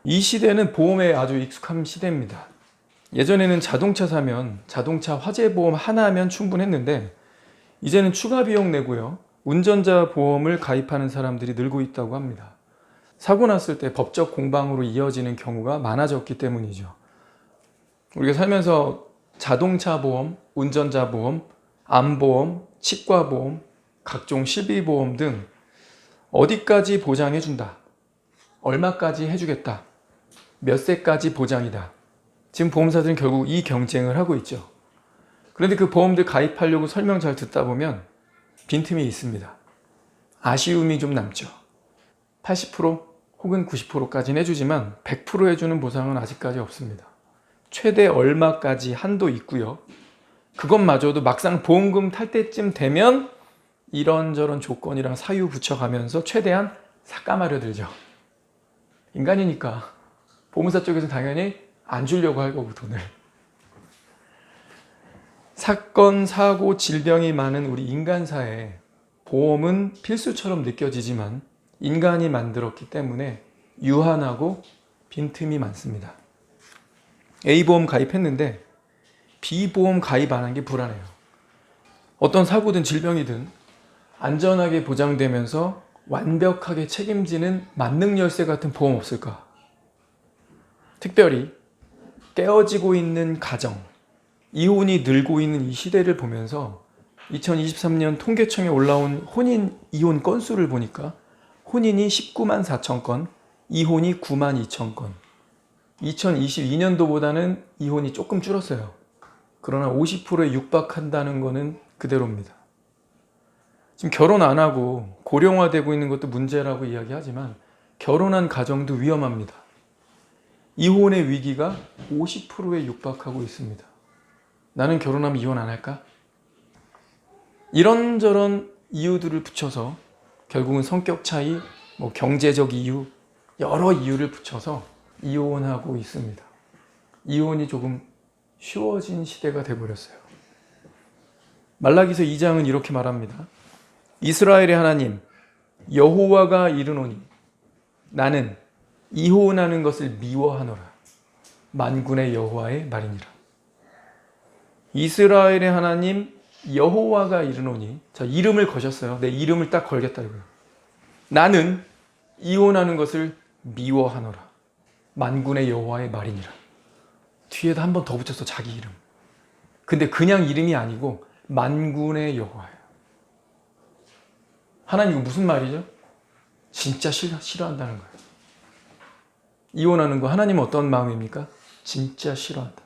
이 시대는 보험에 아주 익숙한 시대입니다. 예전에는 자동차 사면 자동차 화재 보험 하나면 충분했는데 이제는 추가 비용 내고요. 운전자 보험을 가입하는 사람들이 늘고 있다고 합니다. 사고 났을 때 법적 공방으로 이어지는 경우가 많아졌기 때문이죠. 우리가 살면서 자동차 보험, 운전자 보험, 암보험, 치과 보험, 각종 실비보험 등 어디까지 보장해준다, 얼마까지 해주겠다, 몇 세까지 보장이다. 지금 보험사들은 결국 이 경쟁을 하고 있죠. 그런데 그 보험들 가입하려고 설명 잘 듣다 보면 빈틈이 있습니다. 아쉬움이 좀 남죠. 80% 혹은 90%까지는 해주지만 100% 해주는 보상은 아직까지 없습니다. 최대 얼마까지 한도 있고요. 그것마저도 막상 보험금 탈 때쯤 되면 이런저런 조건이랑 사유 붙여가면서 최대한 삭감하려 들죠. 인간이니까 보험사 쪽에서 당연히 안 주려고 할 거고, 돈을. 사건, 사고, 질병이 많은 우리 인간사에 보험은 필수처럼 느껴지지만 인간이 만들었기 때문에 유한하고 빈틈이 많습니다. A보험 가입했는데 B보험 가입 안 한 게 불안해요. 어떤 사고든 질병이든 안전하게 보장되면서 완벽하게 책임지는 만능열쇠 같은 보험 없을까? 특별히 깨어지고 있는 가정, 이혼이 늘고 있는 이 시대를 보면서 2023년 통계청에 올라온 혼인 이혼 건수를 보니까 혼인이 19만 4천 건, 이혼이 9만 2천 건. 2022년도보다는 이혼이 조금 줄었어요. 그러나 50%에 육박한다는 것은 그대로입니다. 지금 결혼 안 하고 고령화되고 있는 것도 문제라고 이야기하지만 결혼한 가정도 위험합니다. 이혼의 위기가 50%에 육박하고 있습니다. 나는 결혼하면 이혼 안 할까? 이런저런 이유들을 붙여서 결국은 성격 차이, 경제적 이유, 여러 이유를 붙여서 이혼하고 있습니다. 이혼이 조금 쉬워진 시대가 되어버렸어요. 말라기서 2장은 이렇게 말합니다. 이스라엘의 하나님 여호와가 이르노니 나는 이혼하는 것을 미워하노라. 만군의 여호와의 말이니라. 이스라엘의 하나님 여호와가 이르노니, 자, 이름을 거셨어요. 내 이름을 딱 걸겠다 이거예요. 나는 이혼하는 것을 미워하노라. 만군의 여호와의 말이니라. 뒤에다 한 번 더 붙였어, 자기 이름. 근데 그냥 이름이 아니고 만군의 여호와예요. 하나님 이거 무슨 말이죠? 진짜 싫어한다는 거예요. 이혼하는 거 하나님은 어떤 마음입니까? 진짜 싫어한다.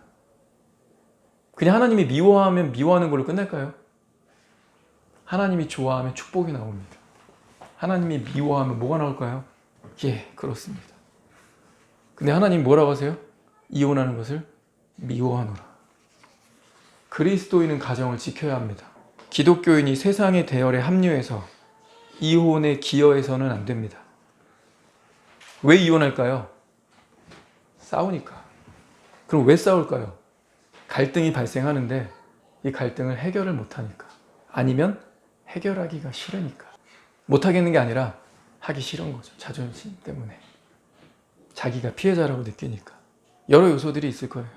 그냥 하나님이 미워하면 미워하는 걸로 끝날까요? 하나님이 좋아하면 축복이 나옵니다. 하나님이 미워하면 뭐가 나올까요? 예, 그렇습니다. 근데 하나님 뭐라고 하세요? 이혼하는 것을 미워하노라. 그리스도인은 가정을 지켜야 합니다. 기독교인이 세상의 대열에 합류해서 이혼에 기여해서는 안 됩니다. 왜 이혼할까요? 싸우니까. 그럼 왜 싸울까요? 갈등이 발생하는데 이 갈등을 해결을 못하니까. 아니면 해결하기가 싫으니까. 못하겠는 게 아니라 하기 싫은 거죠. 자존심 때문에. 자기가 피해자라고 느끼니까. 여러 요소들이 있을 거예요.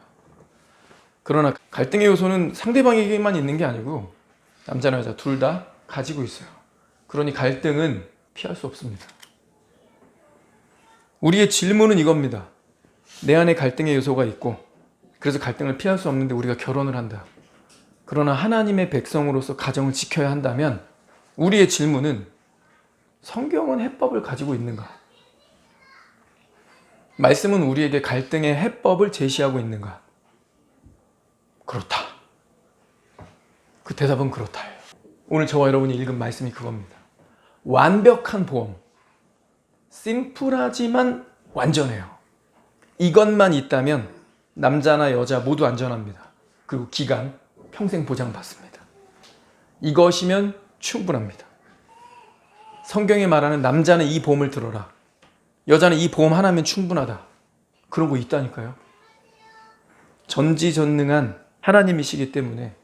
그러나 갈등의 요소는 상대방에게만 있는 게 아니고 남자나 여자 둘 다 가지고 있어요. 그러니 갈등은 피할 수 없습니다. 우리의 질문은 이겁니다. 내 안에 갈등의 요소가 있고 그래서 갈등을 피할 수 없는데 우리가 결혼을 한다. 그러나 하나님의 백성으로서 가정을 지켜야 한다면 우리의 질문은 성경은 해법을 가지고 있는가? 말씀은 우리에게 갈등의 해법을 제시하고 있는가? 그렇다. 그 대답은 그렇다예요. 오늘 저와 여러분이 읽은 말씀이 그겁니다. 완벽한 보험. 심플하지만 완전해요. 이것만 있다면 남자나 여자 모두 안전합니다. 그리고 기간, 평생 보장받습니다. 이것이면 충분합니다. 성경이 말하는 남자는 이 보험을 들어라. 여자는 이 보험 하나면 충분하다. 그런 거 있다니까요. 전지전능한 하나님이시기 때문에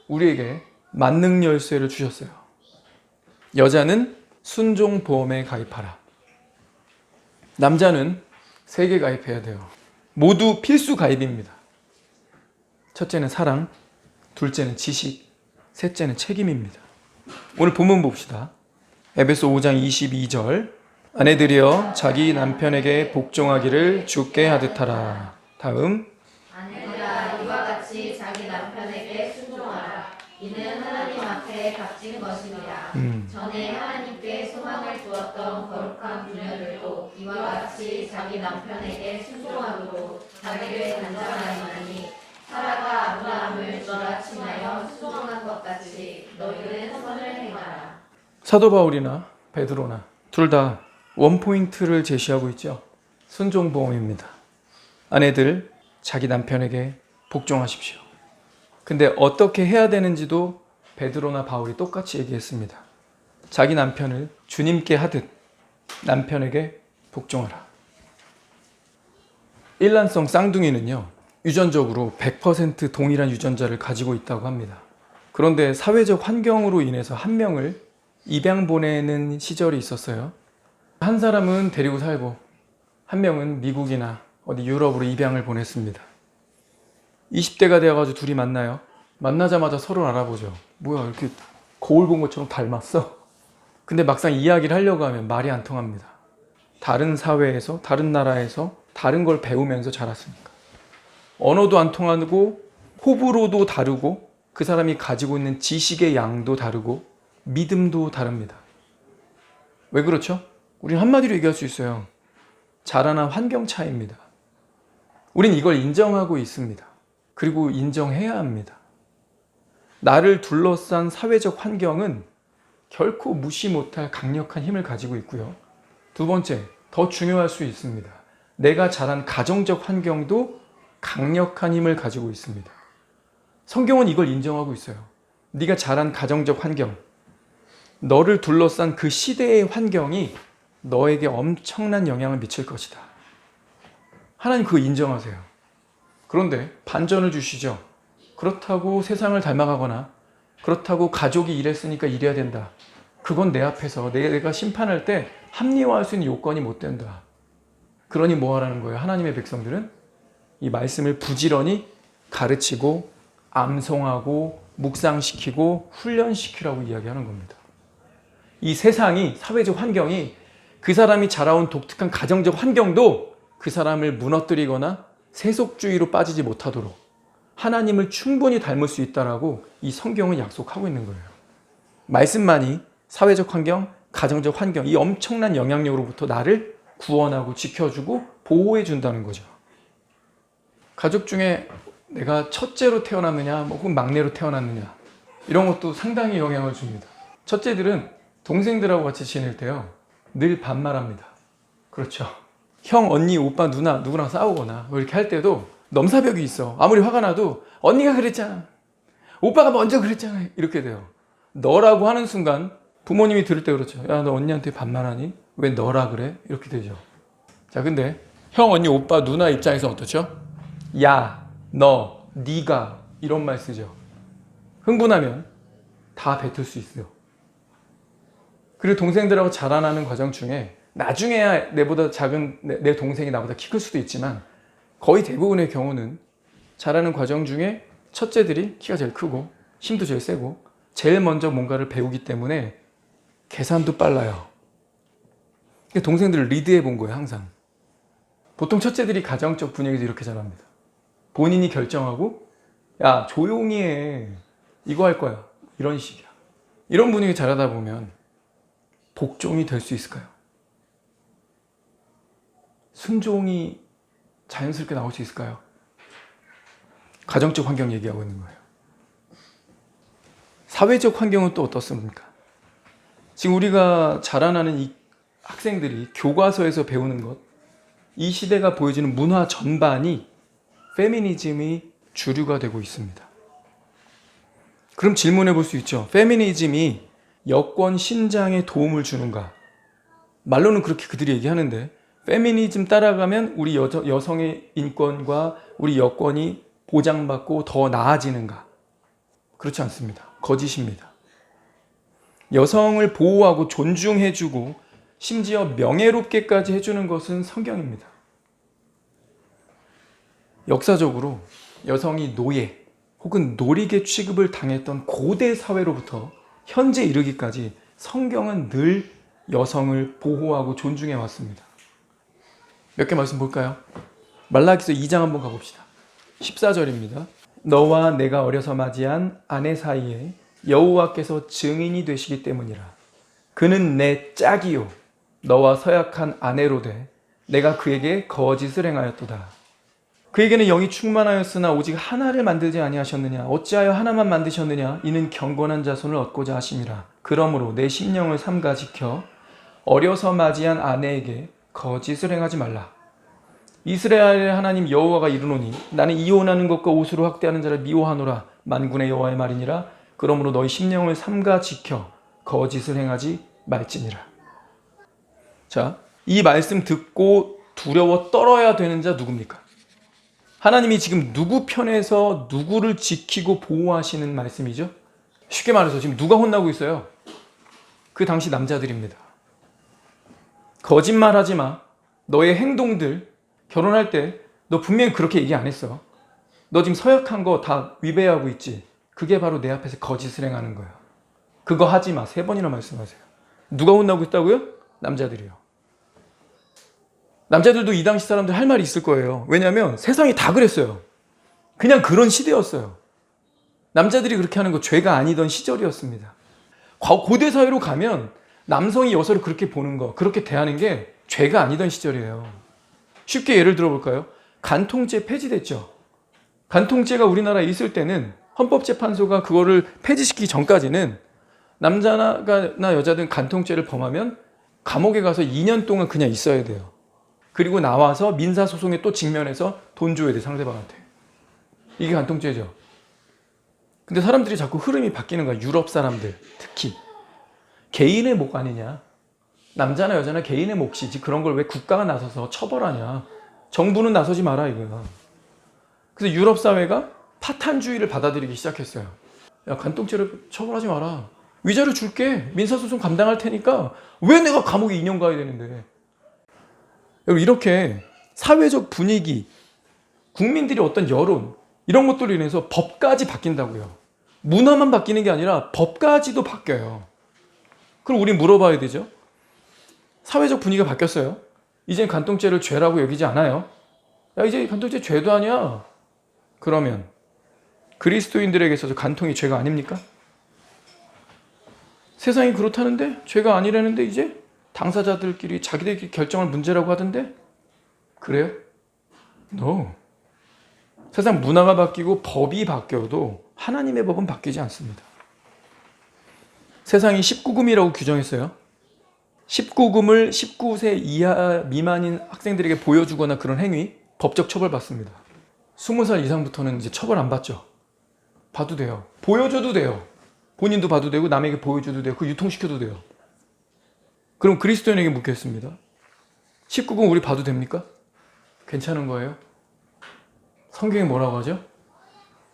우리에게 만능 열쇠를 주셨어요. 여자는 순종보험에 가입하라. 남자는 3개 가입해야 돼요. 모두 필수 가입입니다. 첫째는 사랑, 둘째는 지식, 셋째는 책임입니다. 오늘 본문 봅시다. 에베소 5장 22절. 아내들이여 자기 남편에게 복종하기를 주께 하듯 하라. 다음. 아내들아 이와 같이 자기 남편에게 순종하라. 이는 하나님 앞에 값진 것입니다. 전에 하나님께 소망을 두었던 거룩한 부녀들도 이와 같이 자기 남편에게 순종하고 자기를 단장하였나니 사라가 아브라함을 쥐라침하여 순종한 것 같이 너희는 선을 행하라. 사도 바울이나 베드로나 둘 다 원포인트를 제시하고 있죠. 순종보험입니다. 아내들 자기 남편에게 복종하십시오. 근데 어떻게 해야 되는지도 베드로나 바울이 똑같이 얘기했습니다. 자기 남편을 주님께 하듯 남편에게 복종하라. 일란성 쌍둥이는요, 유전적으로 100% 동일한 유전자를 가지고 있다고 합니다. 그런데 사회적 환경으로 인해서 한 명을 입양 보내는 시절이 있었어요. 한 사람은 데리고 살고 한 명은 미국이나 어디 유럽으로 입양을 보냈습니다. 20대가 되어가지고 둘이 만나요. 만나자마자 서로 알아보죠. 뭐야 이렇게 거울 본 것처럼 닮았어? 근데 막상 이야기를 하려고 하면 말이 안 통합니다. 다른 사회에서 다른 나라에서 다른 걸 배우면서 자랐으니까. 언어도 안 통하고 호불호도 다르고 그 사람이 가지고 있는 지식의 양도 다르고 믿음도 다릅니다. 왜 그렇죠? 우리는 한마디로 얘기할 수 있어요. 자라난 환경 차이입니다. 우린 이걸 인정하고 있습니다. 그리고 인정해야 합니다. 나를 둘러싼 사회적 환경은 결코 무시 못할 강력한 힘을 가지고 있고요. 두 번째, 더 중요할 수 있습니다. 내가 자란 가정적 환경도 강력한 힘을 가지고 있습니다. 성경은 이걸 인정하고 있어요. 네가 자란 가정적 환경, 너를 둘러싼 그 시대의 환경이 너에게 엄청난 영향을 미칠 것이다. 하나님 그거 인정하세요. 그런데 반전을 주시죠. 그렇다고 세상을 닮아가거나 그렇다고 가족이 이랬으니까 이래야 된다. 그건 내 앞에서 내가 심판할 때 합리화할 수 있는 요건이 못 된다. 그러니 뭐 하라는 거예요? 하나님의 백성들은 이 말씀을 부지런히 가르치고 암송하고 묵상시키고 훈련시키라고 이야기하는 겁니다. 이 세상이, 사회적 환경이, 그 사람이 자라온 독특한 가정적 환경도 그 사람을 무너뜨리거나 세속주의로 빠지지 못하도록 하나님을 충분히 닮을 수 있다라고 이 성경은 약속하고 있는 거예요. 말씀만이 사회적 환경, 가정적 환경, 이 엄청난 영향력으로부터 나를 구원하고 지켜주고 보호해 준다는 거죠. 가족 중에 내가 첫째로 태어났느냐 혹은 막내로 태어났느냐 이런 것도 상당히 영향을 줍니다. 첫째들은 동생들하고 같이 지낼 때요 늘 반말합니다. 그렇죠. 형, 언니, 오빠, 누나 누구랑 싸우거나 뭐 이렇게 할 때도 넘사벽이 있어. 아무리 화가 나도 언니가 그랬잖아, 오빠가 먼저 그랬잖아, 이렇게 돼요. 너라고 하는 순간 부모님이 들을 때 그렇죠. 야, 너 언니한테 반말하니? 왜 너라 그래? 이렇게 되죠. 자, 근데 형, 언니, 오빠, 누나 입장에서 어떻죠? 야, 너, 네가 이런 말 쓰죠. 흥분하면 다 뱉을 수 있어요. 그리고 동생들하고 자라나는 과정 중에 나중에야 내보다 작은 내 동생이 나보다 키 클 수도 있지만 거의 대부분의 경우는 자라는 과정 중에 첫째들이 키가 제일 크고 힘도 제일 세고 제일 먼저 뭔가를 배우기 때문에 계산도 빨라요. 동생들을 리드해 본 거예요, 항상. 보통 첫째들이 가정적 분위기에서 이렇게 자랍니다. 본인이 결정하고 야, 조용히 해. 이거 할 거야. 이런 식이야. 이런 분위기 자라다 보면 복종이 될 수 있을까요? 순종이 자연스럽게 나올 수 있을까요? 가정적 환경 얘기하고 있는 거예요. 사회적 환경은 또 어떻습니까? 지금 우리가 자라나는 이 학생들이 교과서에서 배우는 것, 이 시대가 보여주는 문화 전반이 페미니즘이 주류가 되고 있습니다. 그럼 질문해 볼 수 있죠. 페미니즘이 여권 신장에 도움을 주는가? 말로는 그렇게 그들이 얘기하는데 페미니즘 따라가면 우리 여성의 인권과 우리 여권이 보장받고 더 나아지는가? 그렇지 않습니다. 거짓입니다. 여성을 보호하고 존중해주고 심지어 명예롭게까지 해주는 것은 성경입니다. 역사적으로 여성이 노예 혹은 놀이개 취급을 당했던 고대 사회로부터 현재 이르기까지 성경은 늘 여성을 보호하고 존중해 왔습니다. 몇 개 말씀 볼까요? 말라기서 2장 한번 가봅시다. 14절입니다. 너와 내가 어려서 맞이한 아내 사이에 여호와께서 증인이 되시기 때문이라. 그는 내 짝이요 너와 서약한 아내로되 내가 그에게 거짓을 행하였도다. 그에게는 영이 충만하였으나 오직 하나를 만들지 아니하셨느냐. 어찌하여 하나만 만드셨느냐. 이는 경건한 자손을 얻고자 하심이라. 그러므로 내 심령을 삼가 지켜 어려서 맞이한 아내에게 거짓을 행하지 말라. 이스라엘의 하나님 여호와가 이르노니 나는 이혼하는 것과 옷으로 학대하는 자를 미워하노라. 만군의 여호와의 말이니라. 그러므로 너희 심령을 삼가 지켜 거짓을 행하지 말지니라. 자, 이 말씀 듣고 두려워 떨어야 되는 자 누굽니까? 하나님이 지금 누구 편에서 누구를 지키고 보호하시는 말씀이죠? 쉽게 말해서 지금 누가 혼나고 있어요? 그 당시 남자들입니다. 거짓말하지 마. 너의 행동들, 결혼할 때 너 분명히 그렇게 얘기 안 했어. 너 지금 서약한 거 다 위배하고 있지. 그게 바로 내 앞에서 거짓을 행하는 거야. 그거 하지 마. 3번이나 말씀하세요. 누가 혼나고 있다고요? 남자들이요. 남자들도 이 당시 사람들 할 말이 있을 거예요. 왜냐하면 세상이 다 그랬어요. 그냥 그런 시대였어요. 남자들이 그렇게 하는 거 죄가 아니던 시절이었습니다. 고대 사회로 가면 남성이 여성을 그렇게 보는 거, 그렇게 대하는 게 죄가 아니던 시절이에요. 쉽게 예를 들어볼까요? 간통죄 폐지됐죠. 간통죄가 우리나라에 있을 때는 헌법재판소가 그거를 폐지시키기 전까지는 남자나 여자든 간통죄를 범하면 감옥에 가서 2년 동안 그냥 있어야 돼요. 그리고 나와서 민사소송에 또 직면해서 돈 줘야 돼, 상대방한테. 이게 간통죄죠. 근데 사람들이 자꾸 흐름이 바뀌는 거야. 유럽 사람들 특히. 개인의 목 아니냐. 남자나 여자나 개인의 몫이지. 그런 걸 왜 국가가 나서서 처벌하냐. 정부는 나서지 마라 이거야. 그래서 유럽 사회가 파탄주의를 받아들이기 시작했어요. 야, 간통죄를 처벌하지 마라. 위자료 줄게. 민사소송 감당할 테니까 왜 내가 감옥에 2년 가야 되는데. 여러분, 이렇게 사회적 분위기, 국민들이 어떤 여론, 이런 것들로 인해서 법까지 바뀐다고요. 문화만 바뀌는 게 아니라 법까지도 바뀌어요. 그럼 우리 물어봐야 되죠. 사회적 분위기가 바뀌었어요. 이젠 간통죄를 죄라고 여기지 않아요. 야, 이제 간통죄 죄도 아니야. 그러면 그리스도인들에게 있어서 간통이 죄가 아닙니까? 세상이 그렇다는데? 죄가 아니라는데 이제? 당사자들끼리 자기들끼리 결정할 문제라고 하던데? 그래요? No. 세상 문화가 바뀌고 법이 바뀌어도 하나님의 법은 바뀌지 않습니다. 세상이 19금이라고 규정했어요. 19금을 19세 이하 미만인 학생들에게 보여주거나 그런 행위, 법적 처벌받습니다. 20살 이상부터는 이제 처벌 안 받죠. 봐도 돼요. 보여줘도 돼요. 본인도 봐도 되고 남에게 보여줘도 되고 그 유통시켜도 돼요. 그럼 그리스도인에게 묻겠습니다. 19금 우리 봐도 됩니까? 괜찮은 거예요? 성경이 뭐라고 하죠?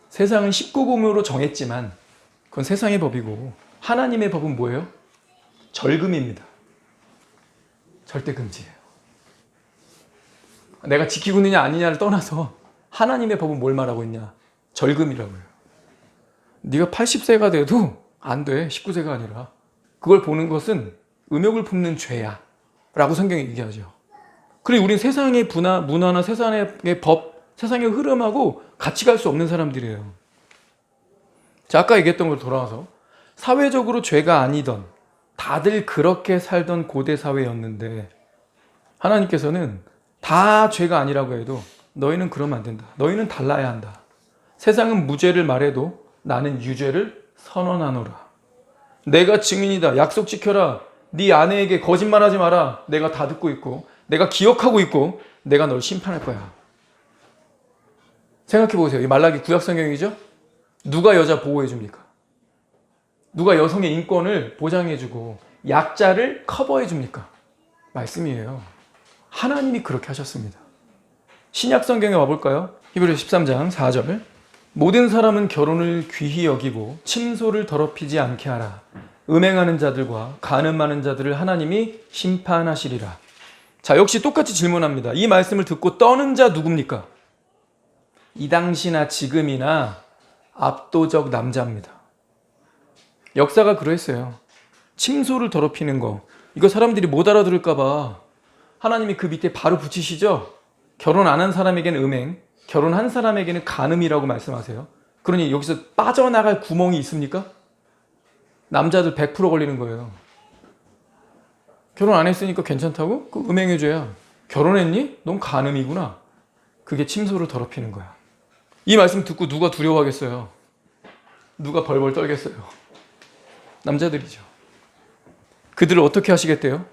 세상은 19금으로 정했지만 그건 세상의 법이고 하나님의 법은 뭐예요? 절금입니다. 절대 금지예요. 내가 지키고 있느냐 아니냐를 떠나서 하나님의 법은 뭘 말하고 있냐? 절금이라고요. 네가 80세가 돼도 안 돼. 19세가 아니라. 그걸 보는 것은 음욕을 품는 죄야 라고 성경이 얘기하죠. 그리고 우린 세상의 문화나 세상의 법, 세상의 흐름하고 같이 갈 수 없는 사람들이에요. 자, 아까 얘기했던 걸 돌아와서 사회적으로 죄가 아니던 다들 그렇게 살던 고대 사회였는데 하나님께서는 다 죄가 아니라고 해도 너희는 그러면 안 된다. 너희는 달라야 한다. 세상은 무죄를 말해도 나는 유죄를 선언하노라. 내가 증인이다. 약속 지켜라. 네 아내에게 거짓말하지 마라. 내가 다 듣고 있고 내가 기억하고 있고 내가 널 심판할 거야. 생각해 보세요. 이 말라기 구약 성경이죠? 누가 여자 보호해 줍니까? 누가 여성의 인권을 보장해 주고 약자를 커버해 줍니까? 말씀이에요. 하나님이 그렇게 하셨습니다. 신약 성경에 와볼까요? 히브리서 13장 4절. 모든 사람은 결혼을 귀히 여기고 침소를 더럽히지 않게 하라. 음행하는 자들과 간음하는 자들을 하나님이 심판하시리라. 자, 역시 똑같이 질문합니다. 이 말씀을 듣고 떠는 자 누굽니까? 이 당시나 지금이나 압도적 남자입니다. 역사가 그랬어요. 침소를 더럽히는 거. 이거 사람들이 못 알아들을까 봐 하나님이 그 밑에 바로 붙이시죠. 결혼 안 한 사람에게는 음행, 결혼한 사람에게는 간음이라고 말씀하세요. 그러니 여기서 빠져나갈 구멍이 있습니까? 남자들 100% 걸리는 거예요. 결혼 안 했으니까 괜찮다고? 그 음행해줘야. 결혼했니? 넌 간음이구나. 그게 침소를 더럽히는 거야. 이 말씀 듣고 누가 두려워하겠어요? 누가 벌벌 떨겠어요? 남자들이죠. 그들을 어떻게 하시겠대요?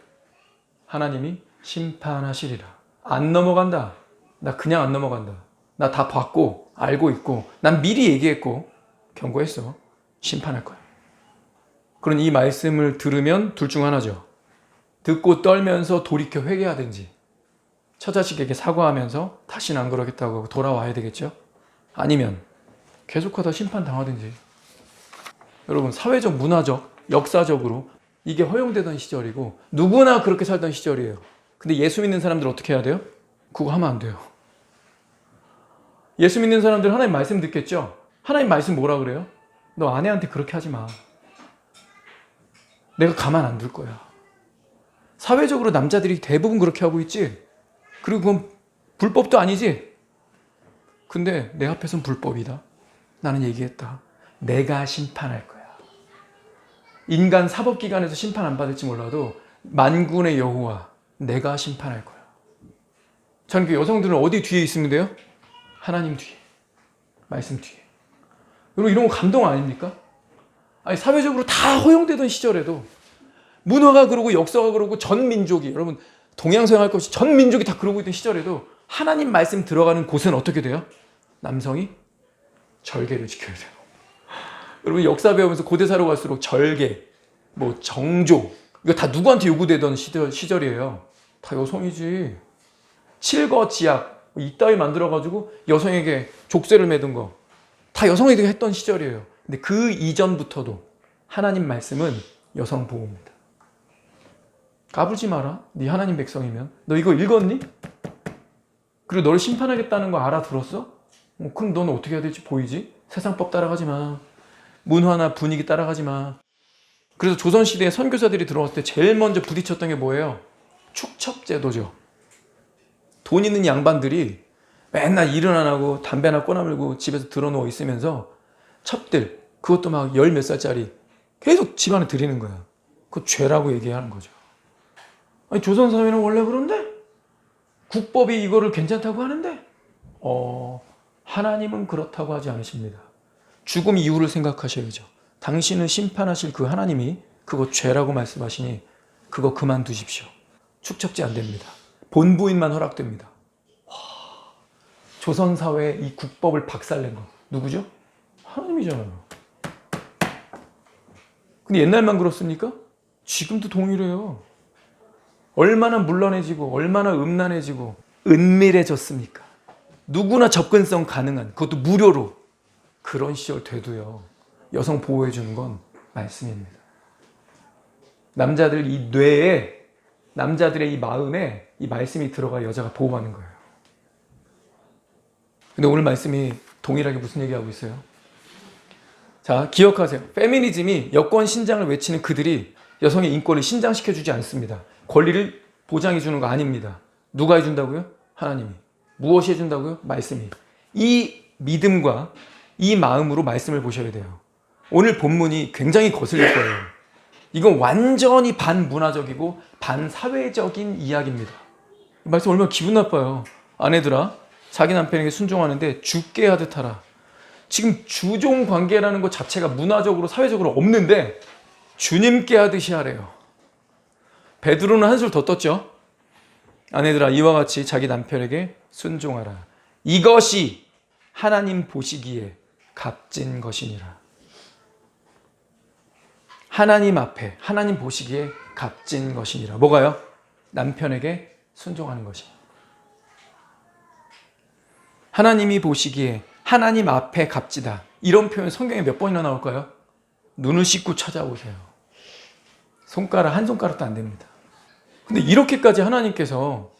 하나님이 심판하시리라. 안 넘어간다. 나 그냥 안 넘어간다. 나 다 봤고 알고 있고 난 미리 얘기했고 경고했어. 심판할 거야. 그런 이 말씀을 들으면 둘 중 하나죠. 듣고 떨면서 돌이켜 회개하든지 처자식에게 사과하면서 다시는 안 그러겠다고 하고 돌아와야 되겠죠. 아니면 계속하다 심판당하든지. 여러분, 사회적, 문화적, 역사적으로 이게 허용되던 시절이고 누구나 그렇게 살던 시절이에요. 근데 예수 믿는 사람들 어떻게 해야 돼요? 그거 하면 안 돼요. 예수 믿는 사람들 하나님 말씀 듣겠죠? 하나님 말씀 뭐라 그래요? 너 아내한테 그렇게 하지 마. 내가 가만 안 둘 거야. 사회적으로 남자들이 대부분 그렇게 하고 있지? 그리고 그건 불법도 아니지? 근데 내 앞에선 불법이다. 나는 얘기했다. 내가 심판할 거야. 인간 사법기관에서 심판 안 받을지 몰라도 만군의 여호와 내가 심판할 거야. 저는 그 여성들은 어디 뒤에 있으면 돼요? 하나님 뒤에. 말씀 뒤에. 여러분, 이런 거 감동 아닙니까? 아니, 사회적으로 다 허용되던 시절에도 문화가 그러고 역사가 그러고 전 민족이, 여러분 동양서양 할 것 없이 전 민족이 다 그러고 있던 시절에도 하나님 말씀 들어가는 곳은 어떻게 돼요? 남성이 절개를 지켜야 돼요. 여러분, 역사 배우면서 고대사로 갈수록 절개, 뭐 정조, 이거 다 누구한테 요구되던 시절이에요. 다 여성이지. 칠거지약 이따위 만들어가지고 여성에게 족쇄를 매든 거 다 여성에게 했던 시절이에요. 근데 그 이전부터도 하나님 말씀은 여성 보호입니다. 까불지 마라. 네 하나님 백성이면. 너 이거 읽었니? 그리고 너를 심판하겠다는 거 알아들었어? 그럼 너는 어떻게 해야 될지 보이지? 세상법 따라가지 마. 문화나 분위기 따라가지 마. 그래서 조선시대에 선교사들이 들어왔을 때 제일 먼저 부딪혔던 게 뭐예요? 축첩제도죠. 돈 있는 양반들이 맨날 일은 안 하고 담배나 꼬나물고 집에서 들어누워 있으면서 첩들, 그것도 막 열 몇 살짜리 계속 집안에 들이는 거야. 그거 죄라고 얘기하는 거죠. 아니, 조선사회는 원래 그런데? 국법이 이거를 괜찮다고 하는데? 하나님은 그렇다고 하지 않으십니다. 죽음 이후를 생각하셔야죠. 당신을 심판하실 그 하나님이 그거 죄라고 말씀하시니 그거 그만두십시오. 축첩제 안 됩니다. 본부인만 허락됩니다. 조선사회에 이 국법을 박살낸 거 누구죠? 하나님이잖아요. 근데 옛날만 그렇습니까? 지금도 동일해요. 얼마나 문란해지고 얼마나 음란해지고 은밀해졌습니까? 누구나 접근성 가능한, 그것도 무료로. 그런 시절 돼도요, 여성 보호해 주는 건 말씀입니다. 남자들 이 뇌에, 남자들의 이 마음에 이 말씀이 들어가 여자가 보호받는 거예요. 근데 오늘 말씀이 동일하게 무슨 얘기하고 있어요? 자, 기억하세요. 페미니즘이 여권 신장을 외치는 그들이 여성의 인권을 신장시켜주지 않습니다. 권리를 보장해 주는 거 아닙니다. 누가 해준다고요? 하나님이. 무엇이 해준다고요? 말씀이. 이 믿음과 이 마음으로 말씀을 보셔야 돼요. 오늘 본문이 굉장히 거슬릴 거예요. 이건 완전히 반문화적이고 반사회적인 이야기입니다. 이 말씀 얼마나 기분 나빠요. 아내들아, 자기 남편에게 순종하는데 죽게 하듯 하라. 지금 주종 관계라는 것 자체가 문화적으로 사회적으로 없는데 주님께 하듯이 하래요. 베드로는 한술 더 떴죠. 아내들아, 이와 같이 자기 남편에게 순종하라. 이것이 하나님 보시기에 값진 것이니라. 하나님 앞에, 하나님 보시기에 값진 것이니라. 뭐가요? 남편에게 순종하는 것이요. 하나님이 보시기에 하나님 앞에 값지다. 이런 표현 성경에 몇 번이나 나올까요? 눈을 씻고 찾아오세요. 손가락, 한 손가락도 안 됩니다. 근데 이렇게까지 하나님께서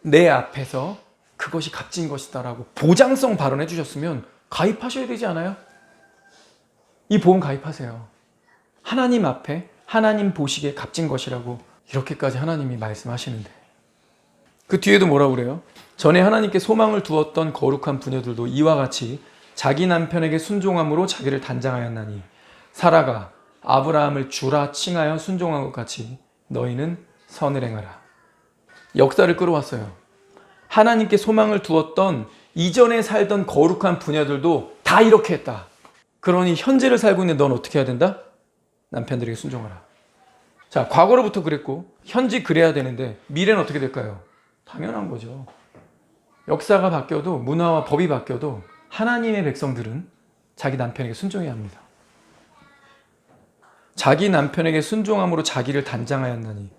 내 앞에서 그것이 값진 것이다라고 보장성 발언해 주셨으면 가입하셔야 되지 않아요? 이 보험 가입하세요. 하나님 앞에 하나님 보시기에 값진 것이라고 이렇게까지 하나님이 말씀하시는데 그 뒤에도 뭐라고 그래요? 전에 하나님께 소망을 두었던 거룩한 부녀들도 이와 같이 자기 남편에게 순종함으로 자기를 단장하였나니 사라가 아브라함을 주라 칭하여 순종한 것 같이 너희는 선을 행하라. 역사를 끌어왔어요. 하나님께 소망을 두었던 이전에 살던 거룩한 부녀들도 다 이렇게 했다. 그러니 현재를 살고 있는 넌 어떻게 해야 된다? 남편들에게 순종하라. 자, 과거로부터 그랬고 현재 그래야 되는데 미래는 어떻게 될까요? 당연한 거죠. 역사가 바뀌어도 문화와 법이 바뀌어도 하나님의 백성들은 자기 남편에게 순종해야 합니다. 자기 남편에게 순종함으로 자기를 단장하였나니.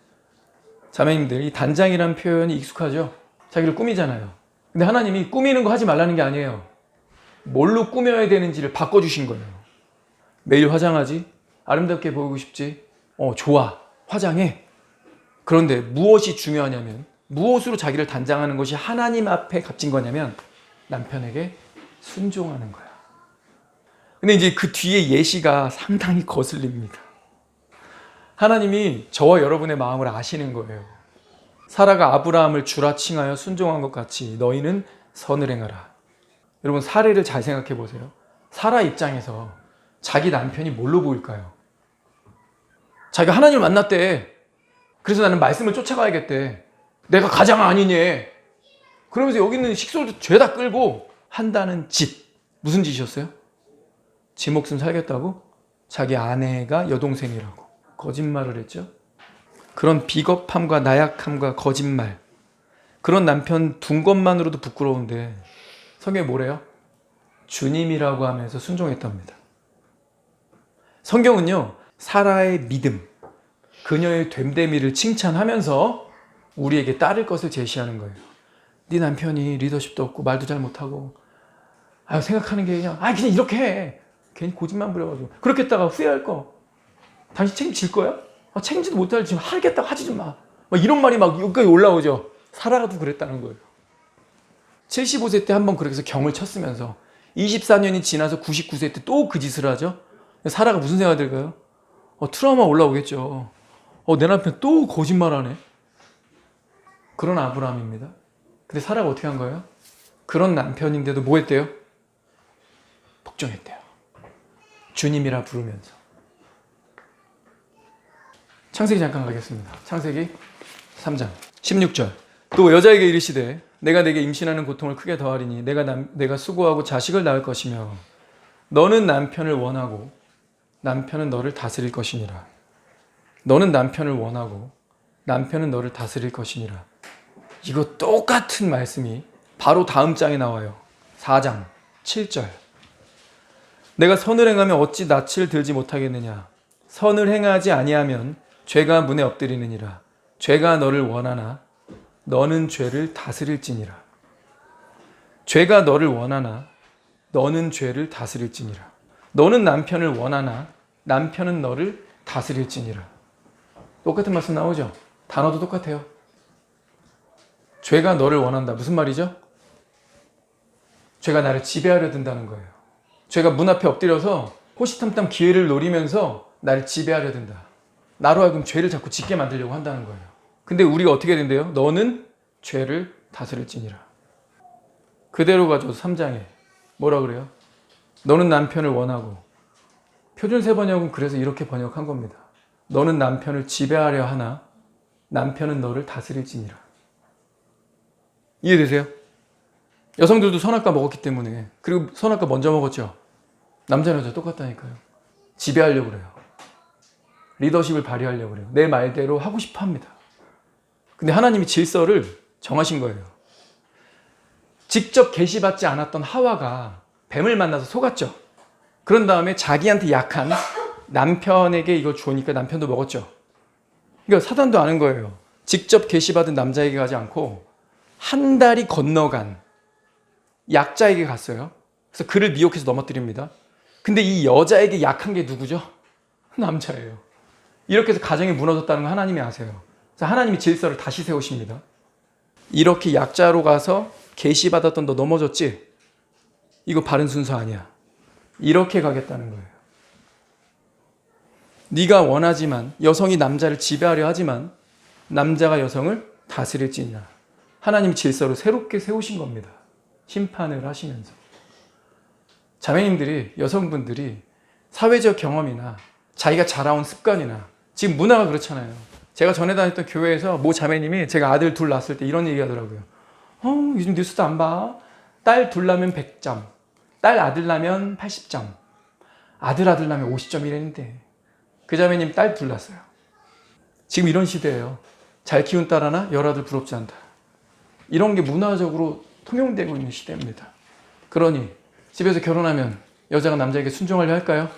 자매님들, 이 단장이라는 표현이 익숙하죠? 자기를 꾸미잖아요. 근데 하나님이 꾸미는 거 하지 말라는 게 아니에요. 뭘로 꾸며야 되는지를 바꿔주신 거예요. 매일 화장하지? 아름답게 보이고 싶지? 좋아. 화장해. 그런데 무엇이 중요하냐면 무엇으로 자기를 단장하는 것이 하나님 앞에 값진 거냐면 남편에게 순종하는 거야. 근데 이제 그 뒤에 예시가 상당히 거슬립니다. 하나님이 저와 여러분의 마음을 아시는 거예요. 사라가 아브라함을 주라 칭하여 순종한 것 같이 너희는 선을 행하라. 여러분 사례를 잘 생각해 보세요. 사라 입장에서 자기 남편이 뭘로 보일까요? 자기가 하나님을 만났대. 그래서 나는 말씀을 쫓아가야겠대. 내가 가장 아니니. 그러면서 여기 있는 식솔도 죄다 끌고 한다는 짓. 무슨 짓이었어요? 지 목숨 살겠다고? 자기 아내가 여동생이라고 거짓말을 했죠. 그런 비겁함과 나약함과 거짓말, 그런 남편 둔 것만으로도 부끄러운데 성경에 뭐래요? 주님이라고 하면서 순종했답니다. 성경은요, 사라의 믿음, 그녀의 됨됨이를 칭찬하면서 우리에게 따를 것을 제시하는 거예요. 네 남편이 리더십도 없고 말도 잘 못하고 생각하는 게 그냥 이렇게 해. 괜히 고집만 부려가지고 그렇게 했다가 후회할 거. 당신 책임질 거야? 책임지도 못할 지금 하겠다고 하지 좀 마. 이런 말이 막 여기까지 올라오죠. 사라가도 그랬다는 거예요. 75세 때 한번 그렇게 해서 경을 쳤으면서 24년이 지나서 99세 때 또 그 짓을 하죠. 사라가 무슨 생각이 들까요? 트라우마 올라오겠죠. 내 남편 또 거짓말하네. 그런 아브라함입니다. 근데 사라가 어떻게 한 거예요? 그런 남편인데도 뭐 했대요? 복종했대요. 주님이라 부르면서. 창세기 잠깐 가겠습니다. 창세기 3장 16절. 또 여자에게 이르시되 내가 내게 임신하는 고통을 크게 더하리니 내가 수고하고 자식을 낳을 것이며 너는 남편을 원하고 남편은 너를 다스릴 것이니라. 너는 남편을 원하고 남편은 너를 다스릴 것이니라. 이거 똑같은 말씀이 바로 다음 장에 나와요. 4장 7절. 내가 선을 행하면 어찌 낯을 들지 못하겠느냐. 선을 행하지 아니하면 죄가 문에 엎드리느니라. 죄가 너를 원하나 너는 죄를 다스릴지니라. 죄가 너를 원하나 너는 죄를 다스릴지니라. 너는 남편을 원하나 남편은 너를 다스릴지니라. 똑같은 말씀 나오죠? 단어도 똑같아요. 죄가 너를 원한다. 무슨 말이죠? 죄가 나를 지배하려 든다는 거예요. 죄가 문 앞에 엎드려서 호시탐탐 기회를 노리면서 나를 지배하려 든다. 나로 하여금 죄를 자꾸 짓게 만들려고 한다는 거예요. 근데 우리가 어떻게 된대요? 너는 죄를 다스릴지니라. 그대로 가져서 3장에 뭐라 그래요? 너는 남편을 원하고. 표준세 번역은 그래서 이렇게 번역한 겁니다. 너는 남편을 지배하려 하나 남편은 너를 다스릴지니라. 이해되세요? 여성들도 선악과 먹었기 때문에. 그리고 선악과 먼저 먹었죠. 남자 여자 똑같다니까요. 지배하려고 그래요. 리더십을 발휘하려고 그래요. 내 말대로 하고 싶어 합니다. 근데 하나님이 질서를 정하신 거예요. 직접 계시받지 않았던 하와가 뱀을 만나서 속았죠. 그런 다음에 자기한테 약한 남편에게 이걸 주니까 남편도 먹었죠. 그러니까 사단도 아는 거예요. 직접 계시받은 남자에게 가지 않고 한 달이 건너간 약자에게 갔어요. 그래서 그를 미혹해서 넘어뜨립니다. 근데 이 여자에게 약한 게 누구죠? 남자예요. 이렇게 해서 가정이 무너졌다는 거 하나님이 아세요. 그래서 하나님이 질서를 다시 세우십니다. 이렇게 약자로 가서 계시받았던 너 넘어졌지? 이거 바른 순서 아니야. 이렇게 가겠다는 거예요. 네가 원하지만, 여성이 남자를 지배하려 하지만 남자가 여성을 다스릴지니라. 하나님 질서를 새롭게 세우신 겁니다. 심판을 하시면서. 자매님들이, 여성분들이 사회적 경험이나 자기가 자라온 습관이나, 지금 문화가 그렇잖아요. 제가 전에 다녔던 교회에서 모 자매님이 제가 아들 둘 낳았을 때 이런 얘기 하더라고요. 요즘 뉴스도 안 봐. 딸 둘 낳으면 100점, 딸 아들 낳으면 80점, 아들 낳으면 50점 이랬는데, 그 자매님 딸 둘 낳았어요. 지금 이런 시대예요. 잘 키운 딸 하나, 열아들 부럽지 않다. 이런 게 문화적으로 통용되고 있는 시대입니다. 그러니 집에서 결혼하면 여자가 남자에게 순종하려 할까요?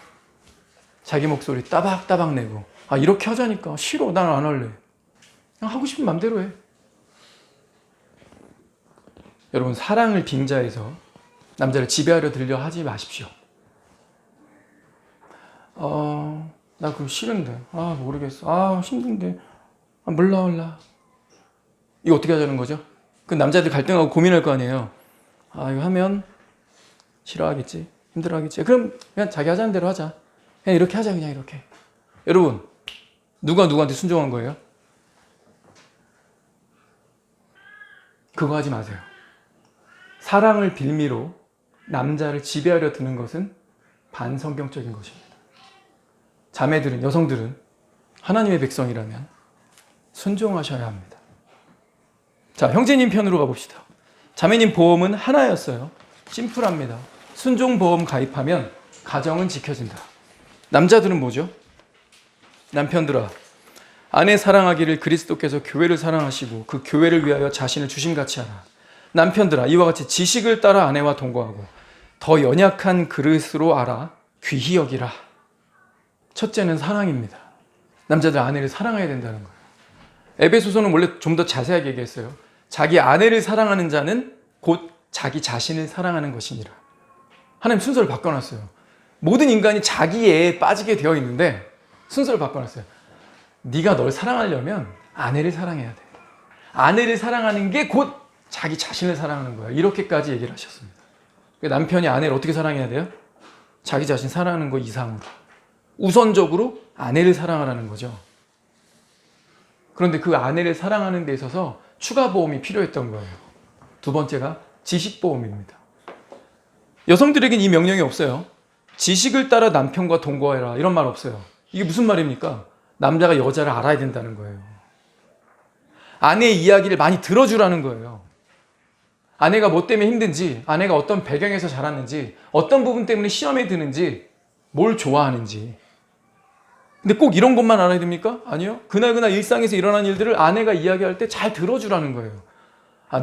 자기 목소리 따박따박 내고, 이렇게 하자니까 싫어, 난 안 할래. 그냥 하고 싶은 맘대로 해. 여러분, 사랑을 빙자해서 남자를 지배하려 들려 하지 마십시오. 나 그거 싫은데, 모르겠어, 힘든데, 몰라. 이거 어떻게 하자는 거죠? 그 남자들 갈등하고 고민할 거 아니에요. 이거 하면 싫어하겠지, 힘들어하겠지. 그럼 그냥 자기 하자는 대로 하자. 그냥 이렇게 하자, 그냥 이렇게. 여러분, 누가 누구한테 순종한 거예요? 그거 하지 마세요. 사랑을 빌미로 남자를 지배하려 드는 것은 반성경적인 것입니다. 자매들은, 여성들은 하나님의 백성이라면 순종하셔야 합니다. 자, 형제님 편으로 가봅시다. 자매님 보험은 하나였어요. 심플합니다. 순종보험 가입하면 가정은 지켜진다. 남자들은 뭐죠? 남편들아, 아내 사랑하기를 그리스도께서 교회를 사랑하시고 그 교회를 위하여 자신을 주심같이 하라. 남편들아, 이와 같이 지식을 따라 아내와 동거하고 더 연약한 그릇으로 알아 귀히 여기라. 첫째는 사랑입니다. 남자들 아내를 사랑해야 된다는 거예요. 에베소서는 원래 좀 더 자세하게 얘기했어요. 자기 아내를 사랑하는 자는 곧 자기 자신을 사랑하는 것이니라. 하나님 순서를 바꿔놨어요. 모든 인간이 자기에 빠지게 되어 있는데 순서를 바꿔놨어요. 네가 널 사랑하려면 아내를 사랑해야 돼. 아내를 사랑하는 게 곧 자기 자신을 사랑하는 거야. 이렇게까지 얘기를 하셨습니다. 남편이 아내를 어떻게 사랑해야 돼요? 자기 자신 사랑하는 거 이상으로. 우선적으로 아내를 사랑하라는 거죠. 그런데 그 아내를 사랑하는 데 있어서 추가 보험이 필요했던 거예요. 두 번째가 지식보험입니다. 여성들에겐 이 명령이 없어요. 지식을 따라 남편과 동거해라, 이런 말 없어요. 이게 무슨 말입니까? 남자가 여자를 알아야 된다는 거예요. 아내의 이야기를 많이 들어주라는 거예요. 아내가 뭐 때문에 힘든지, 아내가 어떤 배경에서 자랐는지, 어떤 부분 때문에 시험에 드는지, 뭘 좋아하는지. 근데 꼭 이런 것만 알아야 됩니까? 아니요. 그날그날 일상에서 일어나는 일들을 아내가 이야기할 때 잘 들어주라는 거예요.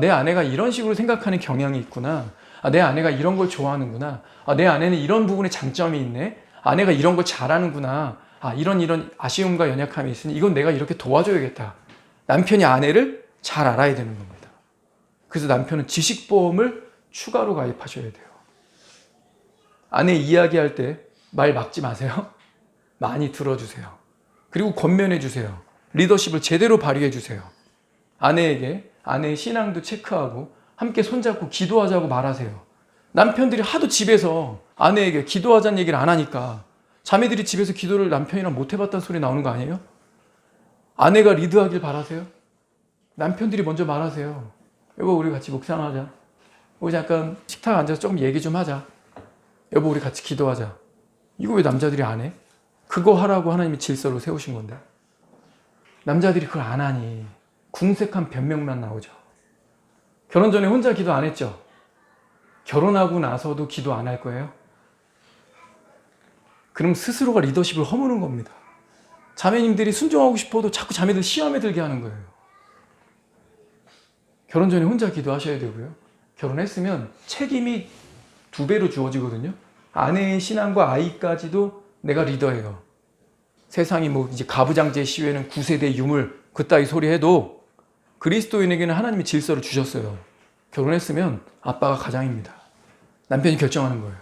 내 아내가 이런 식으로 생각하는 경향이 있구나. 내 아내가 이런 걸 좋아하는구나. 내 아내는 이런 부분에 장점이 있네. 아내가 이런 걸 잘하는구나. 이런 아쉬움과 연약함이 있으니 이건 내가 이렇게 도와줘야겠다. 남편이 아내를 잘 알아야 되는 겁니다. 그래서 남편은 지식보험을 추가로 가입하셔야 돼요. 아내 이야기할 때 말 막지 마세요. 많이 들어주세요. 그리고 권면해 주세요. 리더십을 제대로 발휘해 주세요. 아내에게 아내의 신앙도 체크하고 함께 손잡고 기도하자고 말하세요. 남편들이 하도 집에서 아내에게 기도하자는 얘기를 안 하니까 자매들이 집에서 기도를 남편이랑 못 해봤다는 소리 나오는 거 아니에요? 아내가 리드하길 바라세요? 남편들이 먼저 말하세요. 여보, 우리 같이 묵상하자. 우리 잠깐 식탁 앉아서 조금 얘기 좀 하자. 여보, 우리 같이 기도하자. 이거 왜 남자들이 안 해? 그거 하라고 하나님이 질서로 세우신 건데. 남자들이 그걸 안 하니 궁색한 변명만 나오죠. 결혼 전에 혼자 기도 안 했죠? 결혼하고 나서도 기도 안 할 거예요? 그럼 스스로가 리더십을 허무는 겁니다. 자매님들이 순종하고 싶어도 자꾸 자매들 시험에 들게 하는 거예요. 결혼 전에 혼자 기도하셔야 되고요. 결혼했으면 책임이 2배로 주어지거든요. 아내의 신앙과 아이까지도 내가 리더예요. 세상이 이제 가부장제 시외는 9세대 유물 그따위 소리 해도 그리스도인에게는 하나님이 질서를 주셨어요. 결혼했으면 아빠가 가장입니다. 남편이 결정하는 거예요.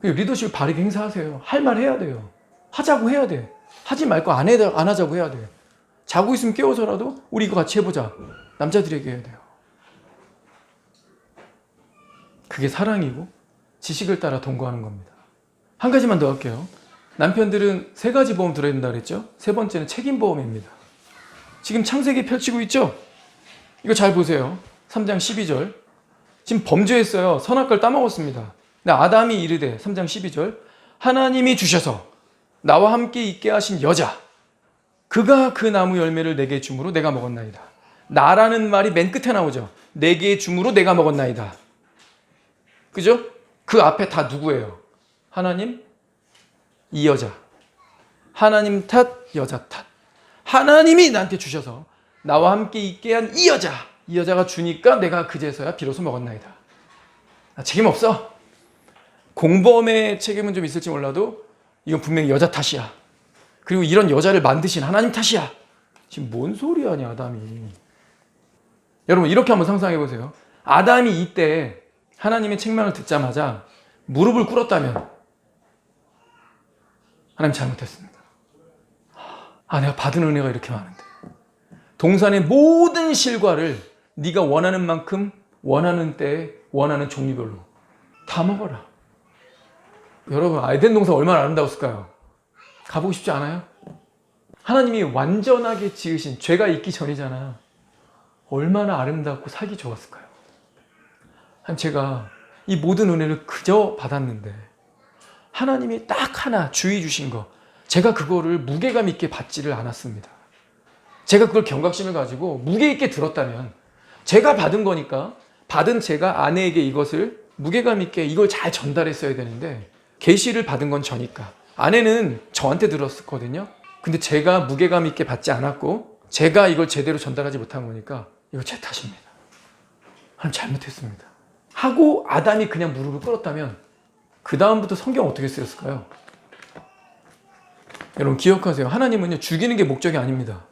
리더십을 바르게 행사하세요. 할 말 해야 돼요. 하자고 해야 돼. 하지 말고 안 하자고 해야 돼. 자고 있으면 깨워서라도 우리 이거 같이 해보자. 남자들에게 해야 돼요. 그게 사랑이고 지식을 따라 동거하는 겁니다. 한 가지만 더 할게요. 남편들은 3가지 보험 들어야 된다 그랬죠? 3번째는 책임보험입니다. 지금 창세기 펼치고 있죠? 이거 잘 보세요. 3장 12절. 지금 범죄했어요. 선악과를 따먹었습니다. 근데 아담이 이르되 3장 12절 하나님이 주셔서 나와 함께 있게 하신 여자 그가 그 나무 열매를 내게 주므로 내가 먹었나이다. 나라는 말이 맨 끝에 나오죠. 내게 주므로 내가 먹었나이다. 그죠? 그 앞에 다 누구예요? 하나님, 이 여자. 하나님 탓, 여자 탓. 하나님이 나한테 주셔서 나와 함께 있게 한 이 여자. 이 여자가 주니까 내가 그제서야 비로소 먹었나이다. 나 책임 없어. 공범의 책임은 좀 있을지 몰라도 이건 분명히 여자 탓이야. 그리고 이런 여자를 만드신 하나님 탓이야. 지금 뭔 소리 하냐 아담이. 여러분 이렇게 한번 상상해 보세요. 아담이 이때 하나님의 책망을 듣자마자 무릎을 꿇었다면 하나님 잘못했습니다. 내가 받은 은혜가 이렇게 많은데 동산의 모든 실과를 네가 원하는 만큼 원하는 때에 원하는 종류별로 다 먹어라. 여러분 에덴 동산 얼마나 아름다웠을까요? 가보고 싶지 않아요? 하나님이 완전하게 지으신 죄가 있기 전이잖아. 얼마나 아름답고 살기 좋았을까요? 제가 이 모든 은혜를 그저 받았는데 하나님이 딱 하나 주의 주신 거 제가 그거를 무게감 있게 받지를 않았습니다. 제가 그걸 경각심을 가지고 무게 있게 들었다면 제가 받은 거니까 받은 제가 아내에게 이것을 무게감 있게 이걸 잘 전달했어야 되는데 계시를 받은 건 저니까 아내는 저한테 들었거든요. 근데 제가 무게감 있게 받지 않았고 제가 이걸 제대로 전달하지 못한 거니까 이거 제 탓입니다. 하나님 잘못했습니다. 하고 아담이 그냥 무릎을 꿇었다면 그 다음부터 성경 어떻게 쓰였을까요? 여러분 기억하세요. 하나님은요 죽이는 게 목적이 아닙니다.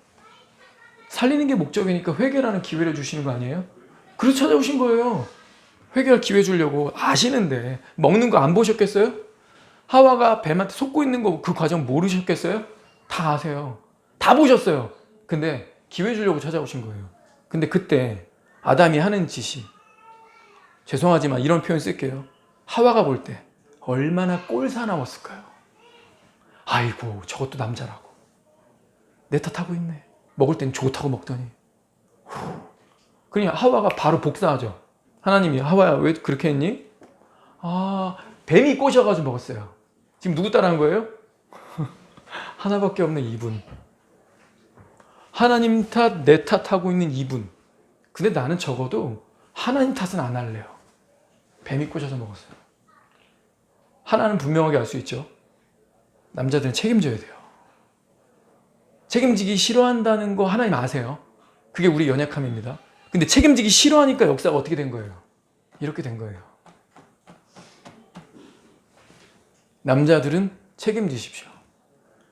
살리는 게 목적이니까 회개라는 기회를 주시는 거 아니에요? 그래서 찾아오신 거예요. 회개할 기회 주려고 아시는데 먹는 거 안 보셨겠어요? 하와가 뱀한테 속고 있는 거 그 과정 모르셨겠어요? 다 아세요. 다 보셨어요. 근데 기회 주려고 찾아오신 거예요. 근데 그때 아담이 하는 짓이 죄송하지만 이런 표현 쓸게요. 하와가 볼 때 얼마나 꼴사나웠을까요? 아이고 저것도 남자라고 내 탓하고 있네. 먹을 땐 좋다고 먹더니 그냥 하와가 바로 복사하죠. 하나님이 하와야 왜 그렇게 했니? 뱀이 꼬셔가지고 먹었어요. 지금 누구 따라한 거예요? 하나밖에 없는 이분. 하나님 탓, 내 탓하고 있는 이분. 근데 나는 적어도 하나님 탓은 안 할래요. 뱀이 꼬셔서 먹었어요. 하나는 분명하게 알 수 있죠. 남자들은 책임져야 돼요. 책임지기 싫어한다는 거 하나님 아세요. 그게 우리 연약함입니다. 근데 책임지기 싫어하니까 역사가 어떻게 된 거예요? 이렇게 된 거예요. 남자들은 책임지십시오.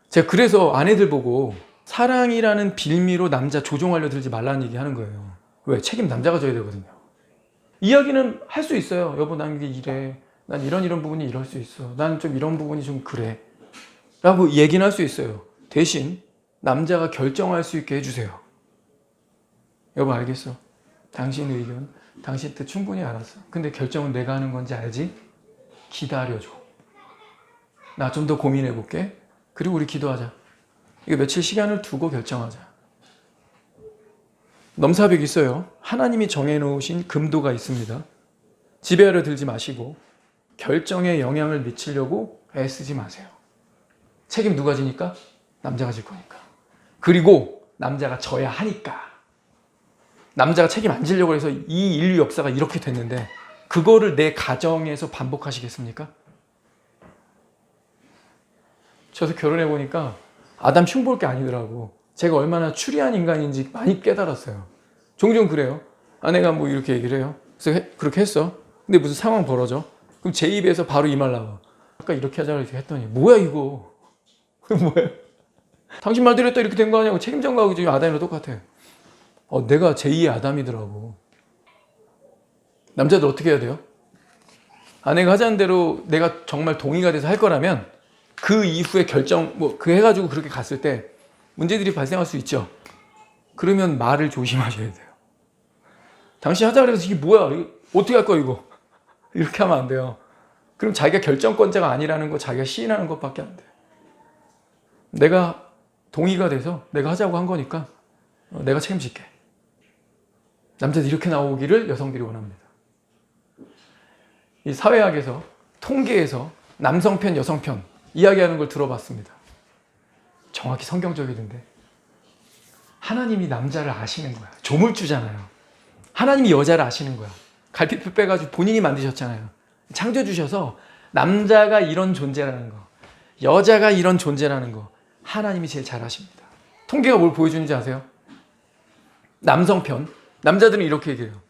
제가 그래서 아내들 보고 사랑이라는 빌미로 남자 조종하려 들지 말라는 얘기 하는 거예요. 왜? 책임 남자가 져야 되거든요. 이야기는 할 수 있어요. 여보 난 이게 이래. 난 이런 부분이 이럴 수 있어. 난 좀 이런 부분이 좀 그래. 라고 얘기는 할 수 있어요. 대신 남자가 결정할 수 있게 해주세요. 여보 알겠어. 당신 의견, 당신 뜻 충분히 알았어. 근데 결정은 내가 하는 건지 알지? 기다려줘. 나 좀 더 고민해 볼게. 그리고 우리 기도하자. 이거 며칠 시간을 두고 결정하자. 넘사벽이 있어요. 하나님이 정해놓으신 금도가 있습니다. 지배하려 들지 마시고 결정에 영향을 미치려고 애쓰지 마세요. 책임 누가 지니까? 남자가 질 거니까. 그리고 남자가 져야 하니까. 남자가 책임 안 지려고 해서 이 인류 역사가 이렇게 됐는데 그거를 내 가정에서 반복하시겠습니까? 저도 결혼해보니까 아담 흉볼 게 아니더라고. 제가 얼마나 추리한 인간인지 많이 깨달았어요. 종종 그래요. 아내가 뭐 이렇게 얘기를 해요. 그래서 그렇게 했어. 근데 무슨 상황 벌어져. 그럼 제 입에서 바로 이 말 나와. 아까 이렇게 하자 이렇게 했더니 뭐야 이거. 뭐야. 당신 말대로 했다 이렇게 된 거 아니야. 책임전 거하고 지금 아담이랑 똑같아. 내가 제2의 아담이더라고. 남자들 어떻게 해야 돼요? 아내가 하자는 대로 내가 정말 동의가 돼서 할 거라면 그 이후에 결정 그 해가지고 그렇게 갔을 때 문제들이 발생할 수 있죠. 그러면 말을 조심하셔야 돼요. 당신 하자 그래서 이게 뭐야? 이거 어떻게 할 거야 이거? 이렇게 하면 안 돼요. 그럼 자기가 결정권자가 아니라는 거 자기가 시인하는 것밖에 안 돼. 내가 동의가 돼서 내가 하자고 한 거니까 내가 책임질게. 남자들 이렇게 나오기를 여성들이 원합니다. 이 사회학에서 통계에서 남성편 여성편 이야기하는 걸 들어봤습니다. 정확히 성경적이던데 하나님이 남자를 아시는 거야. 조물주잖아요. 하나님이 여자를 아시는 거야. 갈피뼈 빼가지고 본인이 만드셨잖아요. 창조주셔서 남자가 이런 존재라는 거, 여자가 이런 존재라는 거 하나님이 제일 잘 아십니다. 통계가 뭘 보여주는지 아세요? 남성편, 남자들은 이렇게 얘기해요.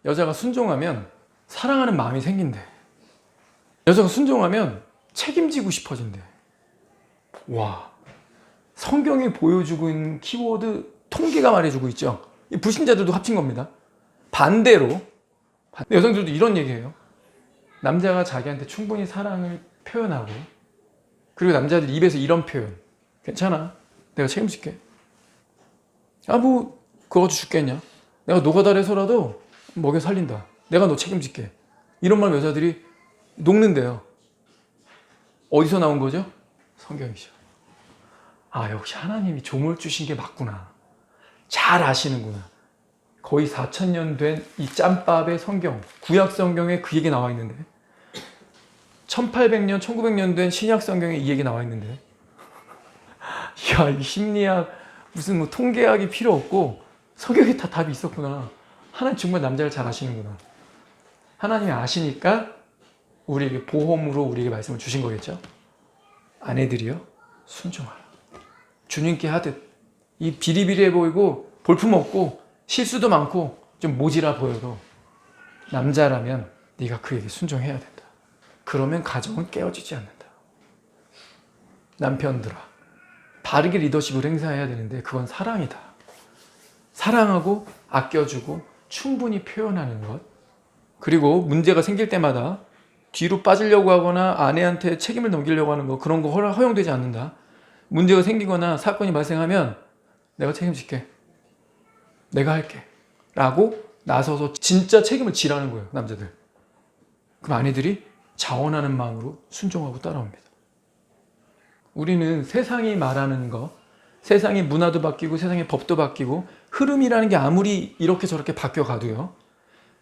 여자가 순종하면 사랑하는 마음이 생긴대. 여자가 순종하면 책임지고 싶어진대. 와, 성경이 보여주고 있는 키워드 통계가 말해주고 있죠. 이 불신자들도 합친 겁니다. 반대로 여성들도 이런 얘기해요. 남자가 자기한테 충분히 사랑을 표현하고 그리고 남자들 입에서 이런 표현. 괜찮아. 내가 책임질게. 뭐 그거 죽겠냐. 내가 노가다해서라도 먹여 살린다. 내가 너 책임질게. 이런 말 여자들이 녹는데요. 어디서 나온 거죠? 성경이죠. 아, 역시 하나님이 조물 주신 게 맞구나. 잘 아시는구나. 거의 4,000년 된 이 짬밥의 성경, 구약 성경에 그 얘기 나와 있는데 1800년, 1900년 된 신약 성경에 이 얘기 나와 있는데 야, 이 심리학, 무슨 뭐 통계학이 필요 없고 성경에 다 답이 있었구나. 하나님 정말 남자를 잘 아시는구나. 하나님이 아시니까 우리에게 보험으로 우리에게 말씀을 주신 거겠죠. 아내들이요, 순종하라. 주님께 하듯 이 비리비리해 보이고 볼품없고 실수도 많고 좀 모질아 보여도 남자라면 네가 그에게 순종해야 된다. 그러면 가정은 깨어지지 않는다. 남편들아, 바르게 리더십을 행사해야 되는데 그건 사랑이다. 사랑하고 아껴주고 충분히 표현하는 것. 그리고 문제가 생길 때마다 뒤로 빠지려고 하거나 아내한테 책임을 넘기려고 하는 거, 그런 거 허용되지 않는다. 문제가 생기거나 사건이 발생하면 내가 책임질게. 내가 할게. 라고 나서서 진짜 책임을 지라는 거예요, 남자들. 그럼 아내들이 자원하는 마음으로 순종하고 따라옵니다. 우리는 세상이 말하는 거, 세상의 문화도 바뀌고 세상의 법도 바뀌고 흐름이라는 게 아무리 이렇게 저렇게 바뀌어가도요,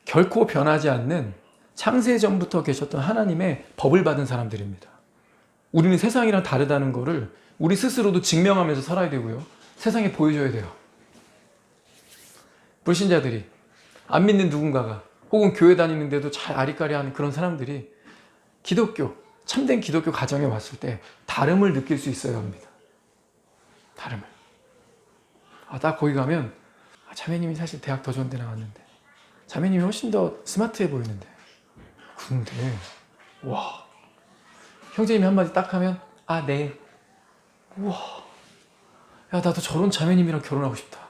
결코 변하지 않는 창세전부터 계셨던 하나님의 법을 받은 사람들입니다. 우리는 세상이랑 다르다는 거를 우리 스스로도 증명하면서 살아야 되고요, 세상에 보여줘야 돼요. 불신자들이, 안 믿는 누군가가, 혹은 교회 다니는데도 잘 아리까리하는 그런 사람들이 기독교, 참된 기독교 가정에 왔을 때 다름을 느낄 수 있어야 합니다. 다름을. 딱 거기 가면 자매님이 사실 대학 더 좋은 데 나왔는데 자매님이 훨씬 더 스마트해 보이는데, 근데 와, 형제님이 한마디 딱 하면 네. 우와, 야, 나도 저런 자매님이랑 결혼하고 싶다.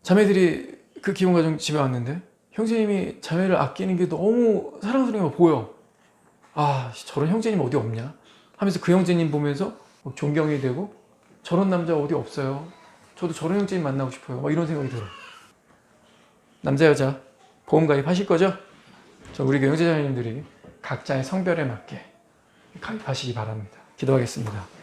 자매들이 그 기혼가정 집에 왔는데 형제님이 자매를 아끼는 게 너무 사랑스러운 거 보여. 저런 형제님 어디 없냐 하면서 그 형제님 보면서 존경이 되고, 저런 남자 어디 없어요. 저도 저런 형제님 만나고 싶어요. 이런 생각이 들어요. 남자 여자 보험 가입하실 거죠? 우리 교회 형제자매님들이 각자의 성별에 맞게 가입하시기 바랍니다. 기도하겠습니다.